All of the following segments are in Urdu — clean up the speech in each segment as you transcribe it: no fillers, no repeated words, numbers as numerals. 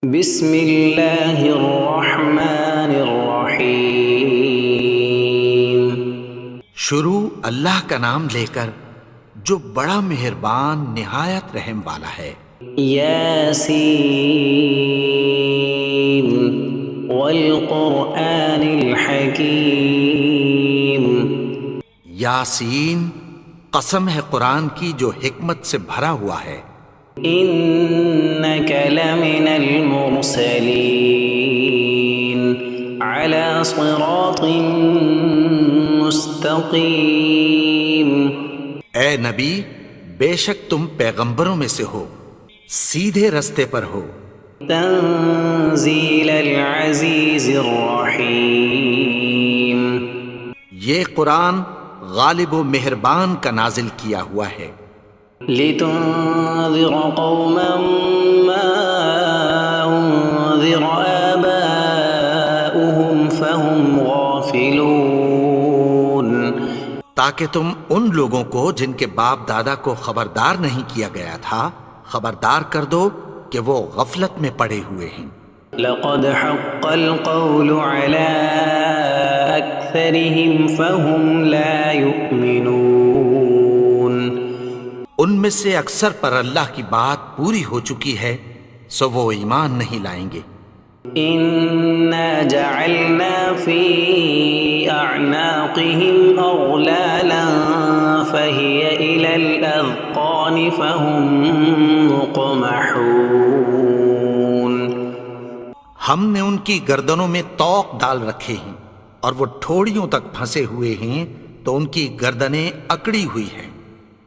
بسم اللہ الرحمن الرحیم۔ شروع اللہ کا نام لے کر جو بڑا مہربان نہایت رحم والا ہے۔ یاسین والقرآن الحکیم۔ یاسین، قسم ہے قرآن کی جو حکمت سے بھرا ہوا ہے۔ انک لمن المرسلین علی صراط مستقیم۔ اے نبی، بے شک تم پیغمبروں میں سے ہو، سیدھے رستے پر ہو۔ تنزیل العزیز الرحیم۔ یہ قرآن غالب و مہربان کا نازل کیا ہوا ہے۔ لتنذر قوما ما انذر آباؤهم فهم غافلون۔ تاکہ تم ان لوگوں کو جن کے باپ دادا کو خبردار نہیں کیا گیا تھا خبردار کر دو کہ وہ غفلت میں پڑے ہوئے ہیں۔ لقد حق القول على أكثرهم فهم لا يؤمنون۔ ان میں سے اکثر پر اللہ کی بات پوری ہو چکی ہے سو وہ ایمان نہیں لائیں گے۔ إنا جعلنا في أعناقهم أغلالا فهي إلى الأذقان فهم مقمحون۔ ہم نے ان کی گردنوں میں طوق ڈال رکھے ہیں اور وہ ٹھوڑیوں تک پھنسے ہوئے ہیں تو ان کی گردنیں اکڑی ہوئی ہیں۔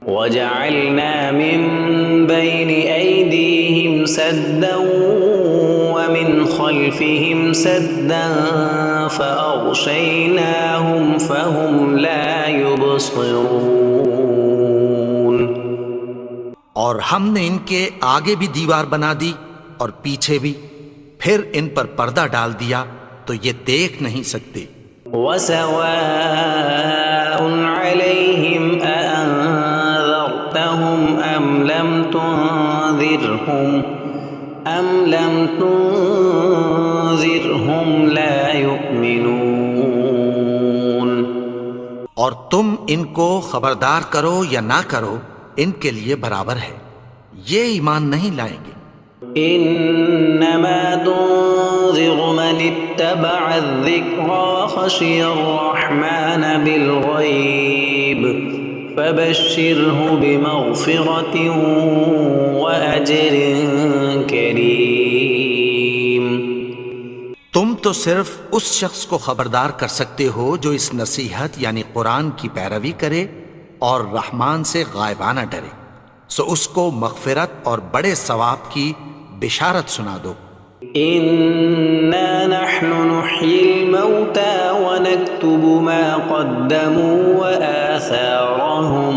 وجعلنا من بين أيديهم سدا ومن خلفهم سدا فأغشيناهم فهم لا يبصرون۔ اور ہم نے ان کے آگے بھی دیوار بنا دی اور پیچھے بھی، پھر ان پر پردہ ڈال دیا تو یہ دیکھ نہیں سکتے۔ وسواء عليهم أأنذرتهم أم لم تنذرهم لا يؤمنون۔ اور تم ان کو خبردار کرو یا نہ کرو ان کے لیے برابر ہے، یہ ایمان نہیں لائیں گے۔ انما تنذر من اتبع الذکر وخشی الرحمن بالغیب فبشرہ بمغفرۃ واجر کریم۔ تم تو صرف اس شخص کو خبردار کر سکتے ہو جو اس نصیحت یعنی قرآن کی پیروی کرے اور رحمان سے غائبانہ ڈرے، سو اس کو مغفرت اور بڑے ثواب کی بشارت سنا دو۔ انا نحن نحيي الموتى ونكتب ما قدموا وآثارهم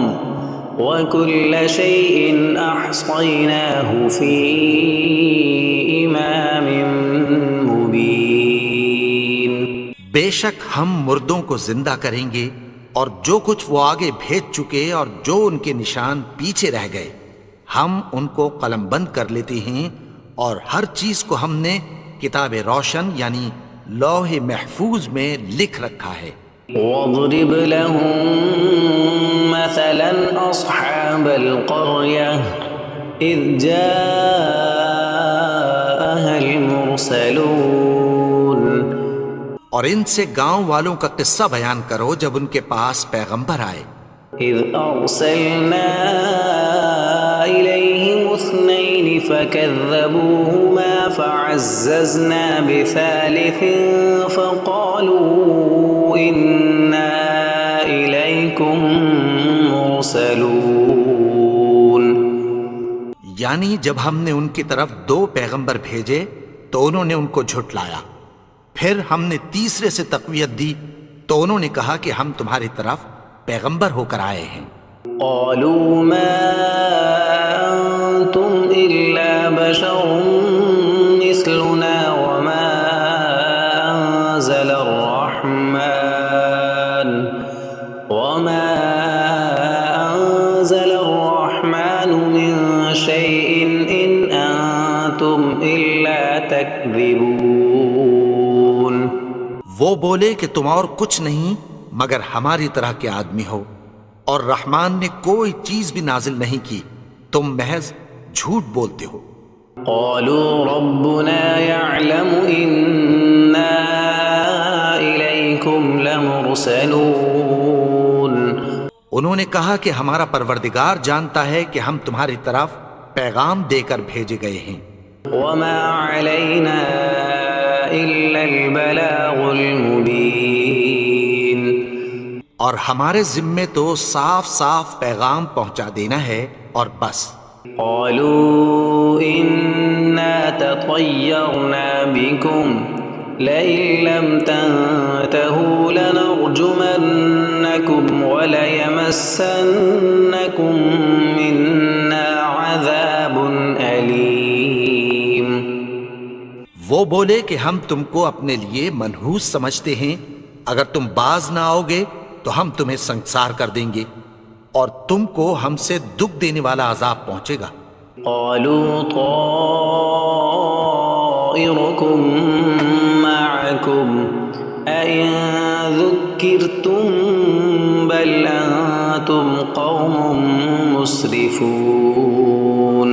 وكل شيء احصيناه في امام مبين۔ بے شک ہم مردوں کو زندہ کریں گے اور جو کچھ وہ آگے بھیج چکے اور جو ان کے نشان پیچھے رہ گئے ہم ان کو قلم بند کر لیتے ہیں، اور ہر چیز کو ہم نے کتاب روشن یعنی لوح محفوظ میں لکھ رکھا ہے۔ واضرب لهم مثلا اصحاب القرية اذ جاءها المرسلون۔ اور ان سے گاؤں والوں کا قصہ بیان کرو جب ان کے پاس پیغمبر آئے۔ اذ ارسلنا الیہم اثنین فکذبوہما فعززنا بثالث فقالوا انا الیکم مرسلون۔ یعنی جب ہم نے ان کی طرف 2 پیغمبر بھیجے تو انہوں نے ان کو جھٹلایا، پھر ہم نے تیسرے سے تقویت دی تو انہوں نے کہا کہ ہم تمہاری طرف پیغمبر ہو کر آئے ہیں۔ قالوا ما انتم الا بشر مثلنا وما انزل الرحمن من شيء ان انتم الا تكذبون وہ بولے کہ تم اور کچھ نہیں مگر ہماری طرح کے آدمی ہو، اور رحمان نے کوئی چیز بھی نازل نہیں کی، تم محض جھوٹ بولتے ہو۔ قالوا ربنا يعلم إنا إليكم لمرسلون انہوں نے کہا کہ ہمارا پروردگار جانتا ہے کہ ہم تمہاری طرف پیغام دے کر بھیجے گئے ہیں، وما علينا إلا البلاغ المبين اور ہمارے ذمے تو صاف صاف پیغام پہنچا دینا ہے اور بس۔ قالوا إنا تطيرنا بكم لئن لم تنتهوا لنرجمنكم وليمسنكم منا عذاب أليم وہ بولے کہ ہم تم کو اپنے لیے منحوس سمجھتے ہیں، اگر تم باز نہ آؤ گے تو ہم تمہیں سنگسار کر دیں گے اور تم کو ہم سے دکھ دینے والا عذاب پہنچے گا۔ قالوا طائركم معكم أئن ذكرتم بل أنتم قوم مسرفون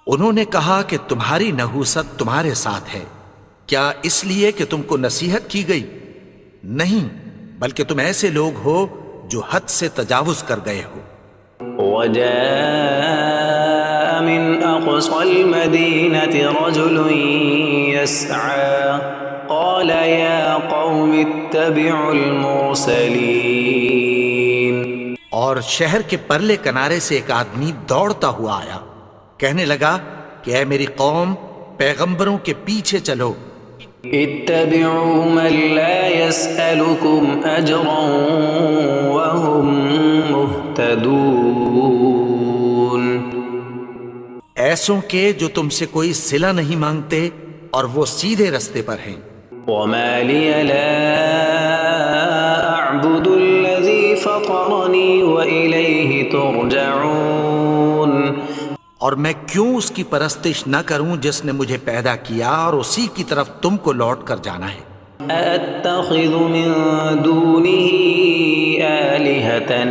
انہوں نے کہا کہ تمہاری نحوست تمہارے ساتھ ہے، کیا اس لیے کہ تم کو نصیحت کی گئی؟ نہیں، بلکہ تم ایسے لوگ ہو جو حد سے تجاوز کر گئے ہو۔ وجاء من أقصى المدينة رجل يسعى قال يا قوم اتبعوا المرسلين اور شہر کے پرلے کنارے سے ایک آدمی دوڑتا ہوا آیا، کہنے لگا کہ اے میری قوم، پیغمبروں کے پیچھے چلو۔ اتبعوا من لا يسألكم أجرا وهم مهتدون ایسوں کے جو تم سے کوئی صلہ نہیں مانگتے اور وہ سیدھے رستے پر ہیں۔ وما لي لا أعبد الذي فطرني وإليه ترجعون اور میں کیوں اس کی پرستش نہ کروں جس نے مجھے پیدا کیا اور اسی کی طرف تم کو لوٹ کر جانا ہے۔ أأتخذ من دونه آلهة إن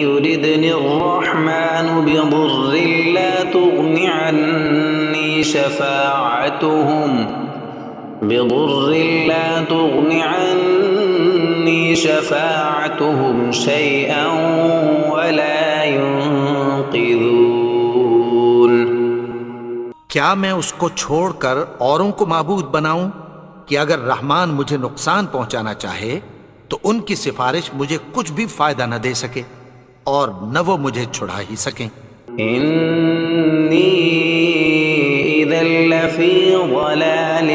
يردني الرحمن بضر لا تغن عني شفاعتهم شيئا ولا ينقذون کیا میں اس کو چھوڑ کر اوروں کو معبود بناؤں کہ اگر رحمان مجھے نقصان پہنچانا چاہے تو ان کی سفارش مجھے کچھ بھی فائدہ نہ دے سکے اور نہ وہ مجھے چھڑا ہی سکیں۔ إني إذا لفي ضلال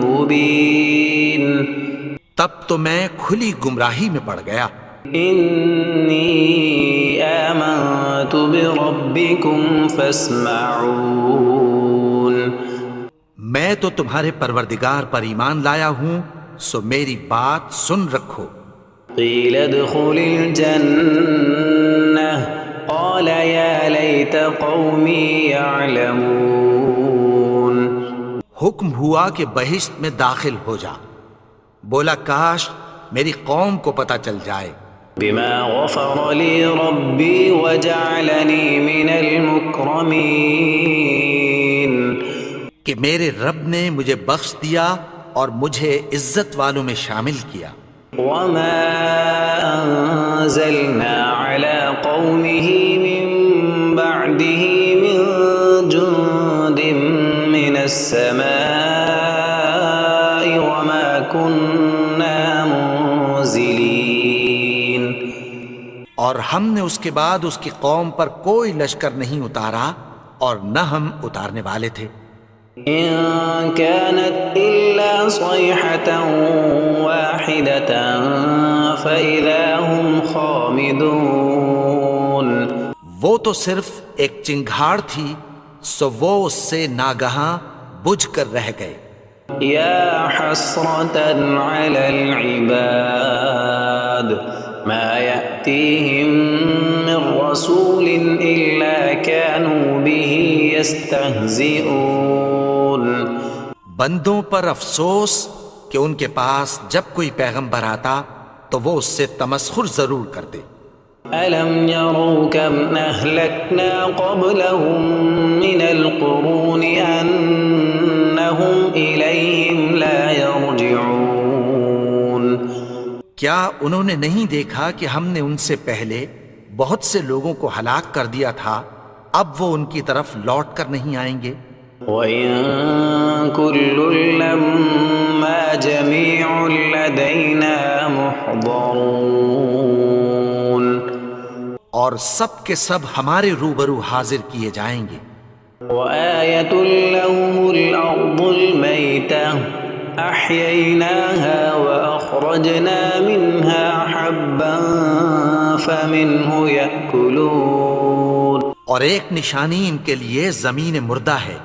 مبين تب تو میں کھلی گمراہی میں پڑ گیا۔ إني آمنت بربكم فاسمعون میں تو تمہارے پروردگار پر ایمان لایا ہوں، سو میری بات سن رکھو۔ قيل ادخل الجنة قال يا ليت قومي يعلمون حکم ہوا کہ بہشت میں داخل ہو جا، بولا کاش میری قوم کو پتہ چل جائے۔ بما غفر لي ربي وجعلني من المكرمين کہ میرے رب نے مجھے بخش دیا اور مجھے عزت والوں میں شامل کیا۔ وما أنزلنا على قومه من بعده من جند من السماء وما كنا منزلين اور ہم نے اس کے بعد اس کی قوم پر کوئی لشکر نہیں اتارا اور نہ ہم اتارنے والے تھے۔ إن كانت إلا صيحة واحدة فإذا هم خامدون وہ تو صرف ایک چنگھاڑ تھی، سو وہ اس سے ناگہاں بجھ کر رہ گئے۔ يا حسرة على العباد ما يأتيهم من رسول إلا كانوا به يستهزئون بندوں پر افسوس کہ ان کے پاس جب کوئی پیغمبر آتا تو وہ اس سے تمسخر ضرور کرتے۔ ألم يروا كم أهلكنا قبلهم من القرون أنهم إليهم لا يرجعون کیا انہوں نے نہیں دیکھا کہ ہم نے ان سے پہلے بہت سے لوگوں کو ہلاک کر دیا تھا، اب وہ ان کی طرف لوٹ کر نہیں آئیں گے؟ وَإِن كُلٌّ لَّمَّا جَمِيعٌ لَّدَيْنَا مُحْضَرُونَ اور سب کے سب ہمارے روبرو حاضر کیے جائیں گے۔ وَآيَةٌ لَّهُمُ الْأَرْضُ الْمَيْتَةُ أَحْيَيْنَاهَا وَأَخْرَجْنَا مِنْهَا حَبًّا فَمِنْهُ يَأْكُلُونَ اور ایک نشانی ان کے لیے زمین مردہ ہے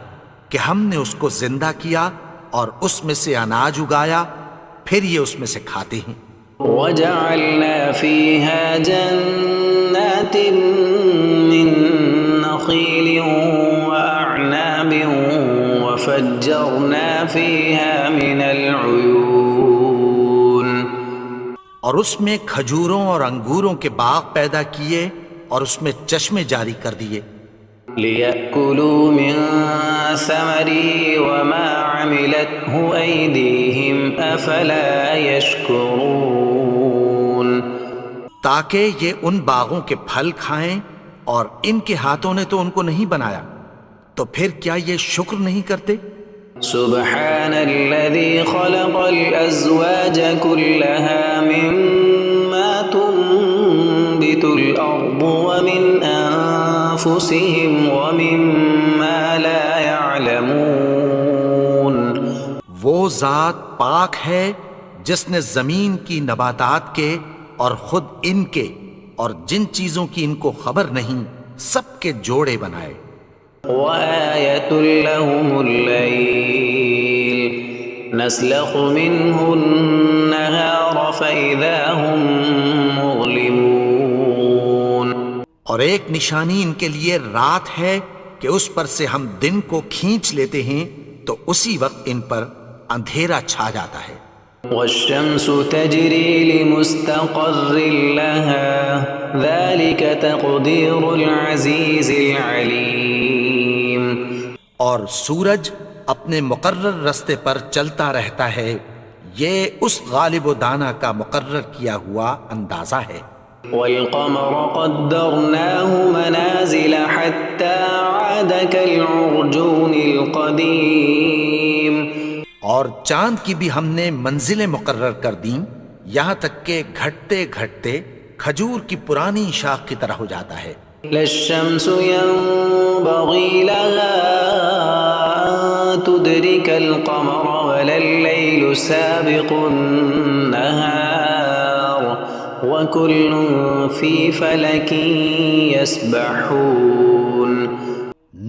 کہ ہم نے اس کو زندہ کیا اور اس میں سے اناج اگایا، پھر یہ اس میں سے کھاتے ہیں۔ وَجَعَلْنَا فِيهَا جَنَّاتٍ مِّن نَّخِيلٍ وَأَعْنَابٍ وَفَجَّرْنَا فِيهَا مِنَ الْعُيُونِ اور اس میں کھجوروں اور انگوروں کے باغ پیدا کیے اور اس میں چشمے جاری کر دیے، لِيَأْكُلُوا مِن ثَمَرِهِ وَمَا عَمِلَتْهُ أَيْدِيهِمْ أَفَلَا يَشْكُرُونَ تاکہ یہ ان باغوں کے پھل کھائیں، اور ان کے ہاتھوں نے تو ان کو نہیں بنایا، تو پھر کیا یہ شکر نہیں کرتے؟ سبحان الذي خلق الأزواج كلها مما تنبت الأرض ومن أنفسهم ومما لا يعلمون وہ ذات پاک ہے جس نے زمین کی نباتات کے اور خود ان کے اور جن چیزوں کی ان کو خبر نہیں سب کے جوڑے بنائے۔ وآية لهم الليل نسلخ منه النهار فإذا هم مظلمون اور ایک نشانی ان کے لیے رات ہے کہ اس پر سے ہم دن کو کھینچ لیتے ہیں تو اسی وقت ان پر اندھیرا چھا جاتا ہے۔ والشمس تجري لمستقر لها ذلك تقدير العزيز العليم اور سورج اپنے مقرر رستے پر چلتا رہتا ہے، یہ اس غالب و دانا کا مقرر کیا ہوا اندازہ ہے۔ والقمر قدرناه منازل حتى عاد كالعرجون القديم اور چاند کی بھی ہم نے منزلیں مقرر کر دیں، یہاں تک کہ گھٹتے گھٹتے کھجور کی پرانی شاخ کی طرح ہو جاتا ہے۔ لا الشمس ينبغي لها أن تدرك القمر ولا الليل سابق النهار وكل في فلك يسبحون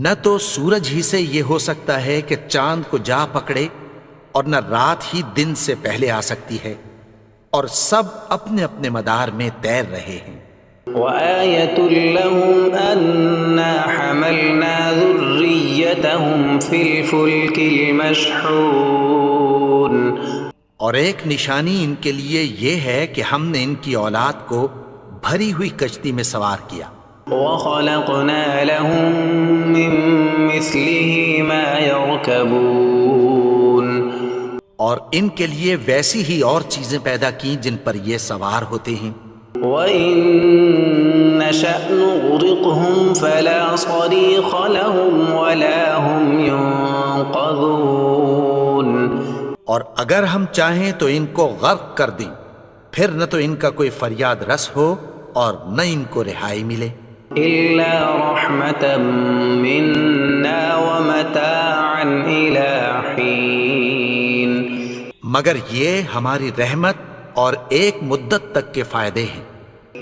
نہ تو سورج ہی سے یہ ہو سکتا ہے کہ چاند کو جا پکڑے، اور نہ رات ہی دن سے پہلے آ سکتی ہے، اور سب اپنے اپنے مدار میں تیر رہے ہیں۔ وآية لهم أنا حملنا ذريتهم في الفلك المشحون اور ایک نشانی ان کے لیے یہ ہے کہ ہم نے ان کی اولاد کو بھری ہوئی کشتی میں سوار کیا۔ وخلقنا لهم من مثله ما يركبون اور ان کے لیے ویسی ہی اور چیزیں پیدا کی جن پر یہ سوار ہوتے ہیں۔ وَإِن نَّشَأْ نُغْرِقْهُمْ فَلَا صَرِيخَ لَهُمْ وَلَا هُمْ يُنقَذُونَ اور اگر ہم چاہیں تو ان کو غرق کر دیں، پھر نہ تو ان کا کوئی فریاد رس ہو اور نہ ان کو رہائی ملے۔ إِلَّا رَحْمَةً مِّنَّا وَمَتَاعًا إِلَىٰ حِينٍ مگر یہ ہماری رحمت اور ایک مدت تک کے فائدے ہیں۔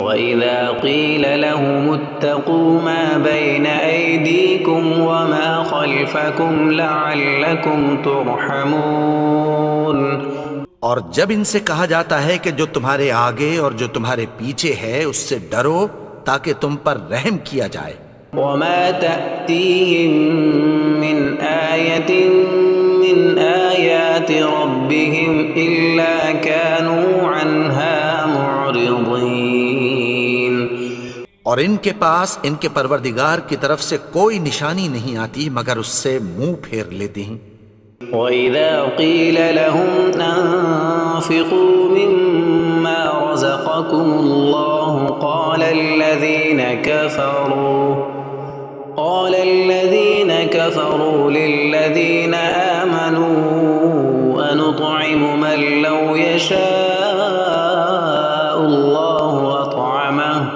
وَإِذَا قِيلَ لَهُمُ اتَّقُوا مَا بَيْنَ أَيْدِيكُمْ وَمَا خَلْفَكُمْ لَعَلَّكُمْ تُرْحَمُونَ اور جب ان سے کہا جاتا ہے کہ جو تمہارے آگے اور جو تمہارے پیچھے ہے اس سے ڈرو تاکہ تم پر رحم کیا جائے۔ وما تأتيهم من آية من آيات ربهم إلا كانوا عنها معرضين۔ اور ان کے پاس ان کے پروردگار کی طرف سے کوئی نشانی نہیں آتی مگر اس سے منہ پھیر لیتے ہیں۔ وَإِذَا قِيلَ لَهُمْ أَنفِقُوا مِمَّا رَزَقَكُمُ اللَّهُ قَالَ الَّذِينَ كَفَرُوا لِلَّذِينَ آمَنُوا أَنُطْعِمُ مَن لَّوْ يَشَاءُ اللَّهُ أَطْعَمَهُ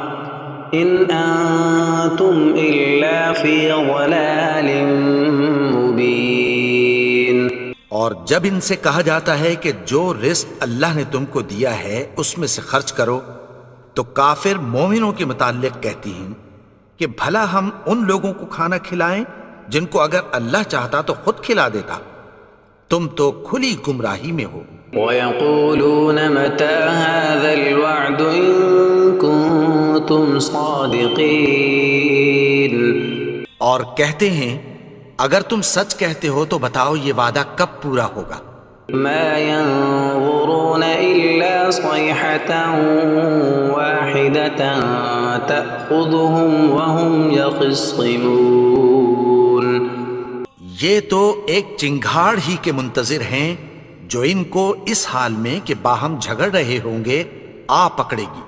إِنْ أَنتُمْ إِلَّا فِي ضَلَالٍ مُّبِينٍ۔ اور جب ان سے کہا جاتا ہے کہ جو رزق اللہ نے تم کو دیا ہے اس میں سے خرچ کرو، تو کافر مومنوں کے متعلق کہتی ہیں کہ بھلا ہم ان لوگوں کو کھانا کھلائیں جن کو اگر اللہ چاہتا تو خود کھلا دیتا، تم تو کھلی گمراہی میں ہو۔ وَيَقُولُونَ مَتَى هَذَا الْوَعْدُ إِن كُنتُمْ صَادِقِينَ۔ اور کہتے ہیں اگر تم سچ کہتے ہو تو بتاؤ یہ وعدہ کب پورا ہوگا۔ مَا يَنظُرُونَ إِلَّا صَيْحَةً وَاحِدَةً تَأْخُذُهُمْ وَهُمْ يَخِصِّمُونَ۔ یہ تو ایک چنگھاڑ ہی کے منتظر ہیں جو ان کو اس حال میں کہ باہم جھگڑ رہے ہوں گے آ پکڑے گی۔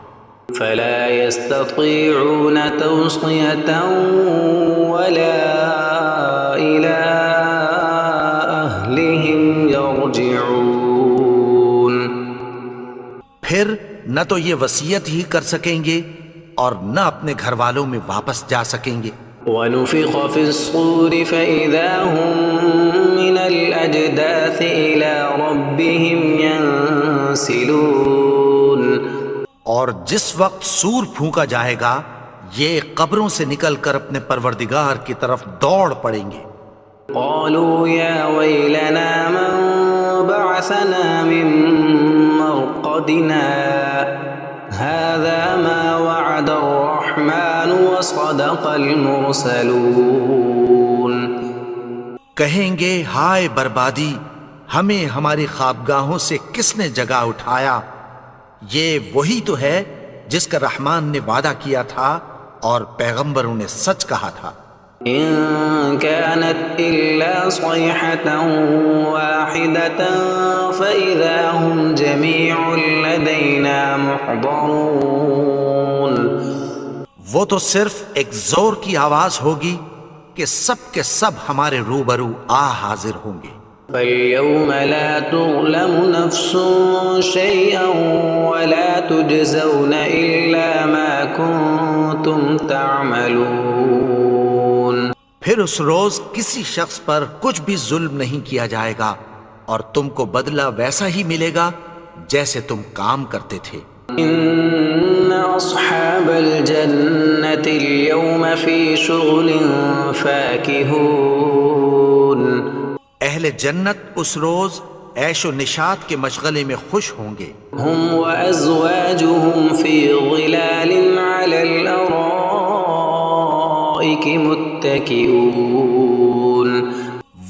فَلَا يَسْتَطِيعُونَ تَوْصِيَةً وَلَا إِلَىٰ أَهْلِهِمْ يَرْجِعُونَ۔ پھر نہ تو یہ وصیت ہی کر سکیں گے اور نہ اپنے گھر والوں میں واپس جا سکیں گے۔ وَنُفِخَ فِي الصُّورِ فَإِذَا هُم مِّنَ الْأَجْدَاثِ إِلَىٰ رَبِّهِمْ يَنسِلُونَ۔ اور جس وقت سور پھونکا جائے گا یہ قبروں سے نکل کر اپنے پروردگار کی طرف دوڑ پڑیں گے۔ قالوا يا ويلنا من بعثنا من مرقدنا هذا ما وعد الرحمن وصدق المرسلون۔ کہیں گے ہائے بربادی، ہمیں ہماری خوابگاہوں سے کس نے جگا اٹھایا؟ یہ وہی تو ہے جس کا رحمان نے وعدہ کیا تھا اور پیغمبروں نے سچ کہا تھا۔ إن كانت إلا صيحة واحدة فإذا هم جميع لدينا محضرون۔ وہ تو صرف ایک زور کی آواز ہوگی کہ سب کے سب ہمارے روبرو حاضر ہوں گے۔ فَالْيَوْمَ لَا تُظْلَمُ نَفْسٌ شَيْئًا وَلَا تُجْزَوْنَ إِلَّا مَا كُنتُمْ تَعْمَلُونَ۔ پھر اس روز کسی شخص پر کچھ بھی ظلم نہیں کیا جائے گا اور تم کو بدلہ ویسا ہی ملے گا جیسے تم کام کرتے تھے۔ إِنَّ أَصْحَابَ الْجَنَّةِ الْيَوْمَ فِي شُغُلٍ فَاكِهُونَ۔ اہل جنت اس روز عیش و نشاط کے مشغلے میں خوش ہوں گے۔ هُمْ وَأَزْوَاجُهُمْ فِي ظِلَالٍ عَلَى الْأَرَائِكِ مُتَّكِئُونَ۔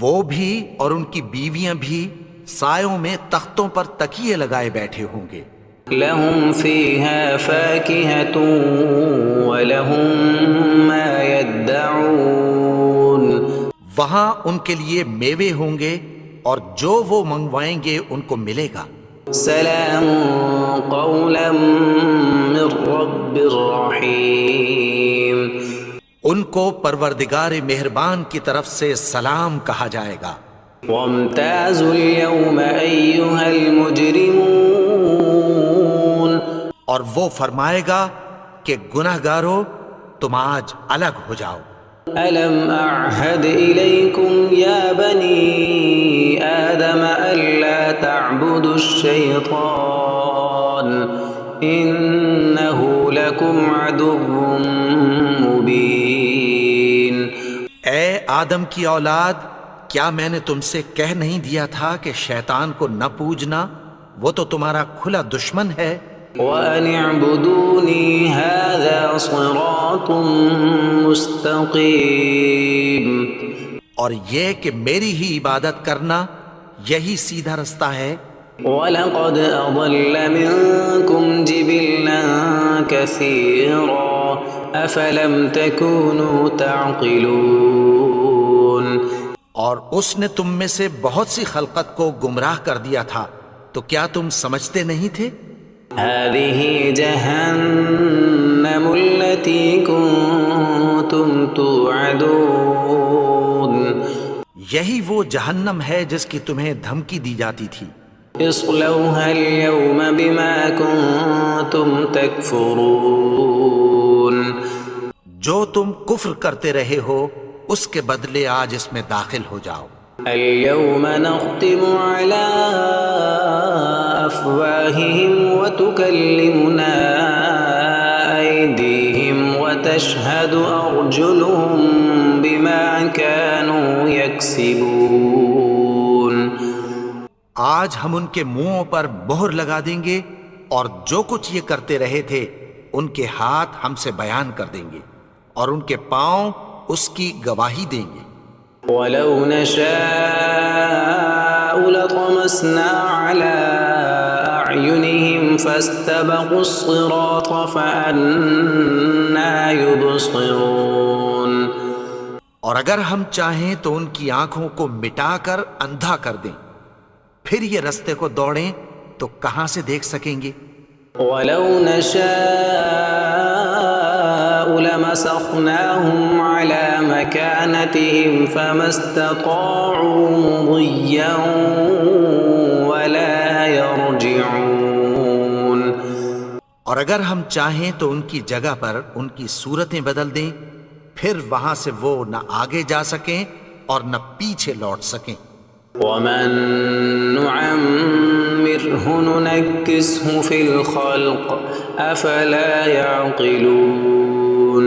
وہ بھی اور ان کی بیویاں بھی سایوں میں تختوں پر تکیے لگائے بیٹھے ہوں گے۔ لَهُمْ فِيهَا فَاكِهَةٌ وَلَهُمْ مَا يَدَّعُونَ۔ وہاں ان کے لیے میوے ہوں گے اور جو وہ منگوائیں گے ان کو ملے گا۔ سلام قولا من رب رحیم۔ ان کو پروردگار مہربان کی طرف سے سلام کہا جائے گا۔ وامتازوا اليوم ایھا المجرمون۔ اور وہ فرمائے گا کہ گنہگارو تم آج الگ ہو جاؤ۔ ألم أعهد إليكم يا بني آدم ألا تعبدوا الشيطان إنه لكم عدو مبين۔ اے آدم کی اولاد، کیا میں نے تم سے کہہ نہیں دیا تھا کہ شیطان کو نہ پوجنا؟ وہ تو تمہارا کھلا دشمن ہے. وَأَنِ اعْبُدُونِي هَذَا صِرَاطٌ مُسْتَقِيمٌ. اور یہ کہ میری ہی عبادت کرنا یہی سیدھا رستہ ہے. وَلَقَدْ أَضَلَّ مِنكُمْ جِبِلًّا كَثِيرًا أَفَلَمْ تَكُونُوا تَعْقِلُونَ. اور اس نے تم میں سے بہت سی خلقت کو گمراہ کر دیا تھا، تو کیا تم سمجھتے نہیں تھے؟ هَذِهِ جَهَنَّمُ الَّتِي كُنتُمْ تُوعَدُونَ. یہی وہ جہنم ہے جس کی تمہیں دھمکی دی جاتی تھی. اصلوها اليوم بما كنتم تكفرون. جو تم کفر کرتے رہے ہو اس کے بدلے آج اس میں داخل ہو جاؤ. اليوم نختم على أفواههم وتكلمنا أيديهم وتشهد أرجلهم بما كانوا يكسبون. آج ہم ان کے منہوں پر مہر لگا دیں گے اور جو کچھ یہ کرتے رہے تھے ان کے ہاتھ ہم سے بیان کر دیں گے اور ان کے پاؤں اس کی گواہی دیں گے. وَلَوْ نَشَاءُ لَطَمَسْنَا عَلَىٰ أَعْيُنِهِمْ فَاسْتَبَقُوا الصِّرَاطَ فَأَنَّىٰ يُبْصِرُونَ. اور اگر ہم چاہیں تو ان کی آنکھوں کو مٹا کر اندھا کر دیں، پھر یہ رستے کو دوڑیں تو کہاں سے دیکھ سکیں گے؟ وَلَوْ نَشَاءُ لَمَسَخْنَاهُمْ عَلَىٰ مَكَانَتِهِمْ فَمَا اسْتَطَاعُوا مُضِيًّا وَلَا يَرْجِعُونَ. اور اگر ہم چاہیں تو ان کی جگہ پر ان کی صورتیں بدل دیں، پھر وہاں سے وہ نہ آگے جا سکیں اور نہ پیچھے لوٹ سکیں. وَمَن نُعَمِّرْهُ نُنَكِّسْهُ فِي الْخَلْقِ أَفَلَا يَعْقِلُونَ.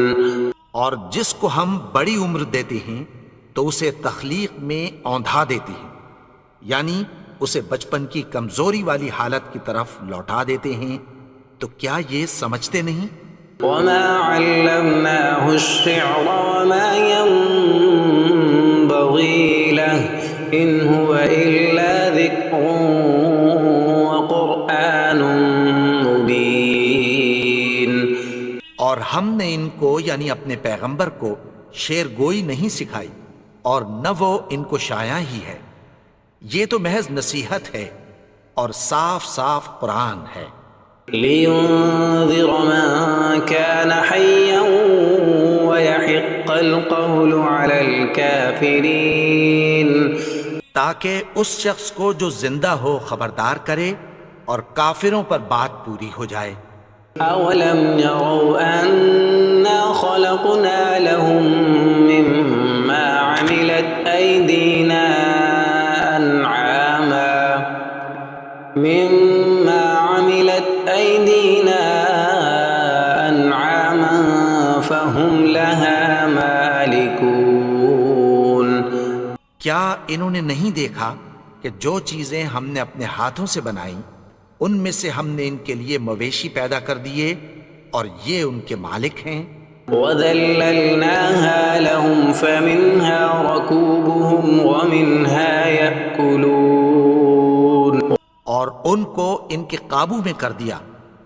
اور جس کو ہم بڑی عمر دیتے ہیں تو اسے تخلیق میں اوندھا دیتے ہیں، یعنی اسے بچپن کی کمزوری والی حالت کی طرف لوٹا دیتے ہیں. تو کیا یہ سمجھتے نہیں؟ وَمَا عَلَّمْنَاهُ الشِّعْرَ وَمَا يَنبَغِي لَهُ إِنْ هُوَ إِلَّا ذِكْرٌ وَقُرْآنٌ مُبِينٌ. اور ہم نے ان کو یعنی اپنے پیغمبر کو شعر گوئی نہیں سکھائی اور نہ وہ ان کو شایع ہی ہے. یہ تو محض نصیحت ہے اور صاف صاف قرآن ہے. لِيُنذِرَ مَن كَانَ حَيًّا وَيَحِقَّ الْقَوْلُ عَلَى الْكَافِرِينَ. تاکہ اس شخص کو جو زندہ ہو خبردار کرے اور کافروں پر بات پوری ہو جائے. أَوَلَمْ يَرَوْا أَنَّا خَلَقْنَا لَهُم مِّمَّا عَمِلَتْ أَيْدِينَا أَنْعَامًا فَهُمْ لَهَا مَالِكُونَ. کیا انہوں نے نہیں دیکھا کہ جو چیزیں ہم نے اپنے ہاتھوں سے بنائیں ان میں سے ہم نے ان کے لیے مویشی پیدا کر دیے اور یہ ان کے مالک ہیں. وَذَلَّلْنَاهَا لَهُمْ فَمِنْهَا رَكُوبُهُمْ وَمِنْهَا يَأْكُلُونَ. اور ان کو ان کے قابو میں کر دیا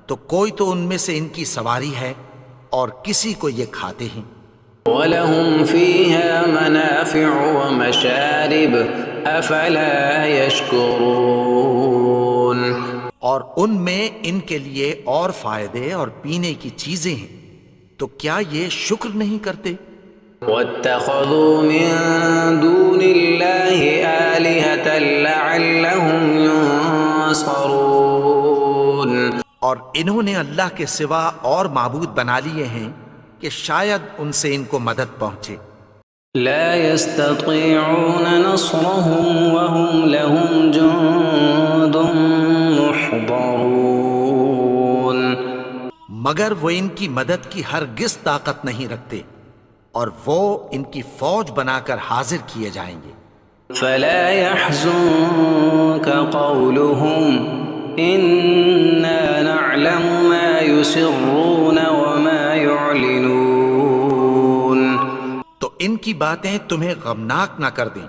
تو کوئی تو ان میں سے ان کی سواری ہے اور کسی کو یہ کھاتے ہیں. وَلَهُمْ فِيهَا مَنَافِعُ وَمَشَارِبُ أَفَلَا يَشْكُرُونَ. اور ان میں ان کے لیے اور فائدے اور پینے کی چیزیں ہیں، تو کیا یہ شکر نہیں کرتے؟ وَاتَّخَذُوا مِن دُونِ اللَّهِ آلِهَةً لَعَلَّهُمْ يُنصَرُونَ. اور انہوں نے اللہ کے سوا اور معبود بنا لیے ہیں کہ شاید ان سے ان کو مدد پہنچے. لا يستطيعون نصرهم وهم لهم جند محضرون. مگر وہ ان کی مدد کی ہرگز طاقت نہیں رکھتے اور وہ ان کی فوج بنا کر حاضر کیے جائیں گے. فلا يحزنك قولهم إنا نعلم ما يسرون وما يعلنون. تو ان کی باتیں تمہیں غمناک نہ کر دیں،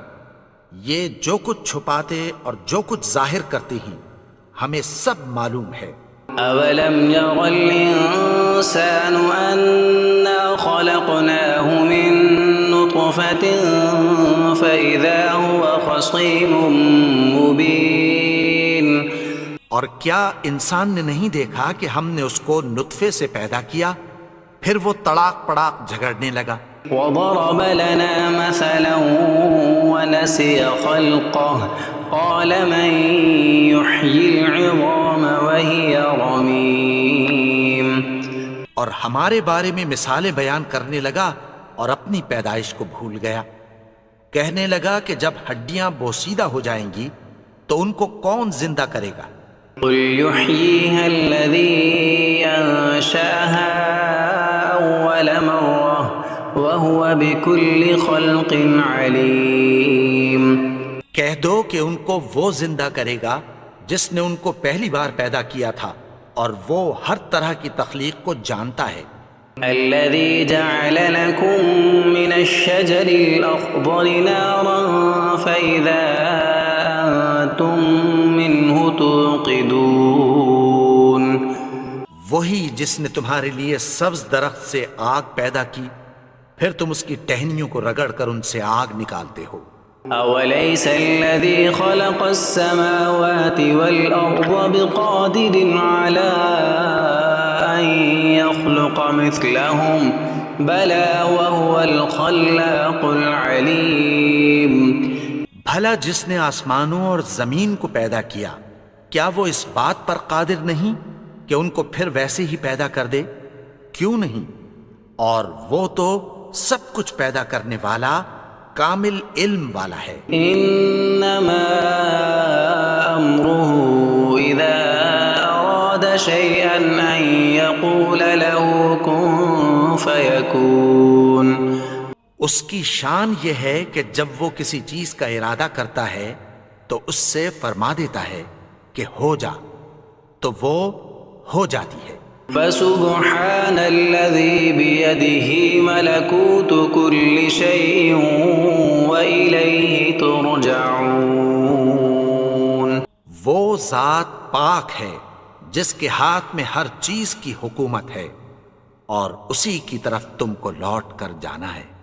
یہ جو کچھ چھپاتے اور جو کچھ ظاہر کرتے ہیں ہمیں سب معلوم ہے۔ أولم ير الإنسان أنا خلقناه من نطفة فإذا هو خصيم مبين. اور کیا انسان نے نہیں دیکھا کہ ہم نے اس کو نطفے سے پیدا کیا پھر وہ تڑاک پڑاک جھگڑنے لگا۔ وضرب لنا مثلا ونسي خلقه قال من يحيي العظام وهي رميم. اور ہمارے بارے میں مثالیں بیان کرنے لگا اور اپنی پیدائش کو بھول گیا، کہنے لگا کہ جب ہڈیاں بوسیدہ ہو جائیں گی تو ان کو کون زندہ کرے گا؟ قل يحييها الذي أنشأها أول مرة وهو بكل خلق عليم. کہہ دو کہ ان کو وہ زندہ کرے گا جس نے ان کو پہلی بار پیدا کیا تھا اور وہ ہر طرح کی تخلیق کو جانتا ہے۔ الذي جعل لكم من الشجر الأخضر نارا فإذا أنتم منه توقدون. وہی جس نے تمہارے لیے سبز درخت سے آگ پیدا کی پھر تم اس کی ٹہنیوں کو رگڑ کر ان سے آگ نکالتے ہو۔ أوليس الذي خلق السماوات والأرض بقادر على أن يخلق مثلهم بلى وهو الخلاق العليم. بھلا جس نے آسمانوں اور زمین کو پیدا کیا کیا وہ اس بات پر قادر نہیں کہ ان کو پھر ویسے ہی پیدا کر دے؟ کیوں نہیں؟ اور وہ تو سب کچھ پیدا کرنے والا کامل علم والا ہے۔ انما امره اذا اراد شيئا ان يقول له كن فيكون. اس کی شان یہ ہے کہ جب وہ کسی چیز کا ارادہ کرتا ہے تو اس سے فرما دیتا ہے کہ ہو جا، تو وہ ہو جاتی ہے۔ فسبحان الذي بيده ملكوت كل شيء وإليه ترجعون. وہ ذات پاک ہے جس کے ہاتھ میں ہر چیز کی حکومت ہے اور اسی کی طرف تم کو لوٹ کر جانا ہے۔